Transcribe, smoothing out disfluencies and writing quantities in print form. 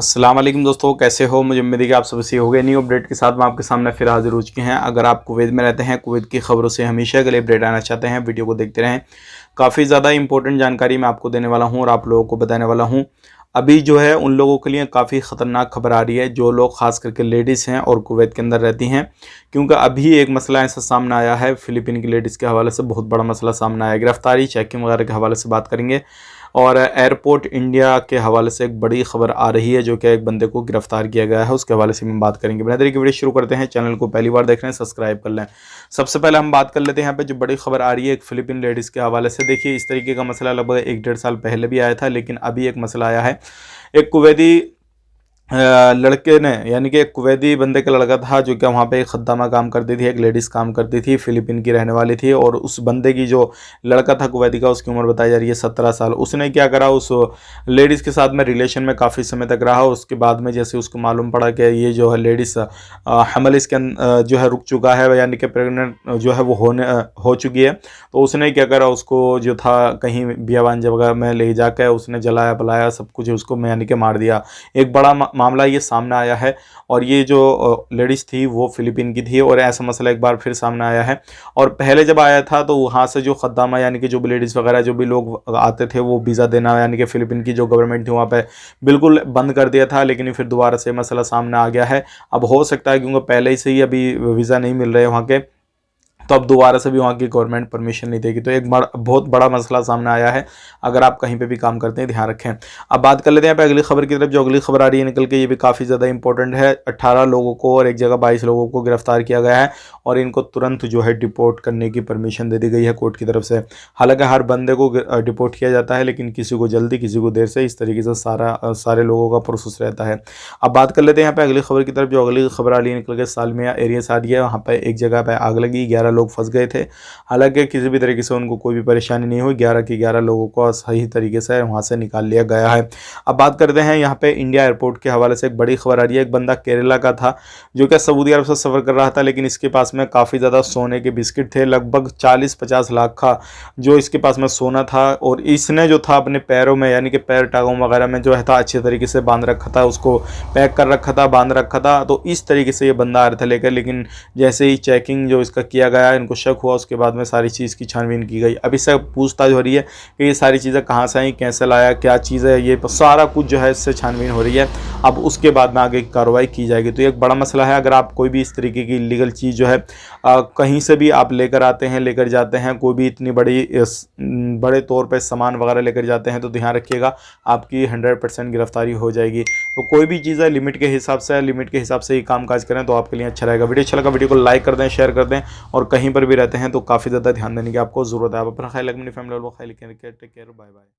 अस्सलाम वालेकुम दोस्तों, कैसे हो। मुझे उम्मीद है कि आप सब सही हो गए। न्यू अपडेट के साथ मैं आपके सामने फिर हाजिर हो चुके हैं। अगर आप कुवैत में रहते हैं, कुवैत की खबरों से हमेशा के लिए अपडेट आना चाहते हैं, वीडियो को देखते रहें। काफ़ी ज़्यादा इंपॉर्टेंट जानकारी मैं आपको देने वाला हूँ और आप लोगों को बताने वाला हूँ। अभी जो है उन लोगों के लिए काफ़ी ख़तरनाक खबर आ रही है जो लोग ख़ास करके लेडीज़ हैं और कुवैत के अंदर रहती हैं, क्योंकि अभी एक मसला ऐसा सामने आया है। फ़िलिपीन की लेडीज़ के हवाले से बहुत बड़ा मसला सामने आया है। गिरफ्तारी, चेकिंग वगैरह के हवाले से बात करेंगे और एयरपोर्ट इंडिया के हवाले से एक बड़ी खबर आ रही है जो कि एक बंदे को गिरफ्तार किया गया है, उसके हवाले से हम बात करेंगे। बिना देरी के वीडियो शुरू करते हैं। चैनल को पहली बार देख रहे हैं, सब्सक्राइब कर लें। सबसे पहले हम बात कर लेते हैं यहाँ पे जो बड़ी खबर आ रही है एक फ़िलिपीन लेडीज़ के हवाले से। देखिए, इस तरीके का मसला लगभग 1-1.5 साल पहले भी आया था, लेकिन अभी एक मसला आया है। एक कुवैती लड़के ने, यानी कि एक कुवैती बंदे का लड़का था जो कि वहाँ पे एक खद्दामा काम करती थी, एक लेडीज़ काम करती थी, फ़िलिपीन की रहने वाली थी। और उस बंदे की जो लड़का था कुवैती का, उसकी उम्र बताई जा रही है 17 साल। उसने क्या करा, उस लेडीज़ के साथ में रिलेशन में काफ़ी समय तक रहा। उसके बाद में जैसे उसको मालूम पड़ा कि ये जो है लेडीज़ हमल इसके जो है रुक चुका है, यानी कि प्रेगनेंट जो है वो हो चुकी है, तो उसने क्या करा, उसको जो था कहीं बियाबान जगह में ले जाकर उसने जलाया पलाया सब कुछ, उसको यानी कि मार दिया। एक बड़ा मामला ये सामने आया है। और ये जो लेडीज़ थी वो फ़िलिपीन की थी और ऐसा मसला एक बार फिर सामने आया है। और पहले जब आया था तो वहाँ से जो खद्दामा, यानी कि जो भी लेडीज़ वगैरह जो भी लोग आते थे, वो वीज़ा देना, यानी कि फ़िलिपीन की जो गवर्नमेंट थी वहाँ पे बिल्कुल बंद कर दिया था। लेकिन फिर दोबारा से मसला सामने आ गया है। अब हो सकता है क्योंकि पहले से ही अभी वीज़ा नहीं मिल रहे वहाँ के, तो अब दोबारा से भी वहाँ की गवर्नमेंट परमिशन नहीं देगी। तो एक बहुत बड़ा मसला सामने आया है। अगर आप कहीं पे भी काम करते हैं, ध्यान रखें। अब बात कर लेते हैं यहाँ पे अगली खबर की तरफ। जो अगली खबर आ रही है निकल के, ये भी काफ़ी ज़्यादा इंपॉर्टेंट है। 18 लोगों को और एक जगह 22 लोगों को गिरफ्तार किया गया है और इनको तुरंत जो है डिपोर्ट करने की परमिशन दे दी गई है कोर्ट की तरफ से। हालांकि हर बंदे को डिपोर्ट किया जाता है, लेकिन किसी को जल्दी, किसी को देर से, इस तरीके से सारे लोगों का प्रोसेस रहता है। अब बात कर लेते हैं यहाँ पे अगली खबर की तरफ। जो अगली खबर आ रही है निकल के, सालमिया एरिया से आ रही है। वहाँ पर एक जगह पर आग लगी, 11 लोग फंस गए थे। हालांकि किसी भी तरीके से उनको कोई भी परेशानी नहीं हुई। 11 के 11 लोगों को सही तरीके से वहाँ से निकाल लिया गया है। अब बात करते हैं यहाँ पे इंडिया एयरपोर्ट के हवाले से। एक बड़ी खबर आ रही है। एक बंदा केरला का था जो कि सऊदी अरब से सफ़र कर रहा था, लेकिन इसके पास में काफ़ी ज़्यादा सोने के बिस्किट थे, लगभग 40-50 लाख का जो इसके पास में सोना था। और इसने जो था अपने पैरों में, यानी कि पैर टांगों वगैरह में जो है था अच्छे तरीके से बांध रखा था, उसको पैक कर रखा था, बांध रखा था। तो इस तरीके से ये बंदा आ रहा था लेकर, लेकिन जैसे ही चेकिंग जो इसका किया गया, इनको शक हुआ, उसके बाद में सारी चीज़ की छानबीन की गई। अब इससे पूछताछ हो रही है कि ये सारी चीज़ें कहाँ से आई, कैसे लाया, क्या चीज़ है, ये सारा कुछ जो है इससे छानबीन हो रही है। अब उसके बाद में आगे कार्रवाई की जाएगी। तो ये एक बड़ा मसला है। अगर आप कोई भी इस तरीके की इलीगल चीज़ जो है कहीं से भी आप लेकर आते हैं, लेकर जाते हैं, कोई भी इतनी बड़े तौर पर सामान वगैरह लेकर जाते हैं, तो ध्यान रखिएगा आपकी 100% गिरफ्तारी हो जाएगी। तो कोई भी चीज़ है लिमिट के हिसाब से ही काम काज करें तो आपके लिए अच्छा रहेगा। वीडियो अच्छा लगा, वीडियो को लाइक कर दें, शेयर कर दें। और कहीं पर भी रहते हैं तो काफ़ी ज़्यादा ध्यान देने की आपको ज़रूरत है। आप अपना ख्याल रखें, अपनी फैमिली और ख्याल, टेक केयर, बाय बाय।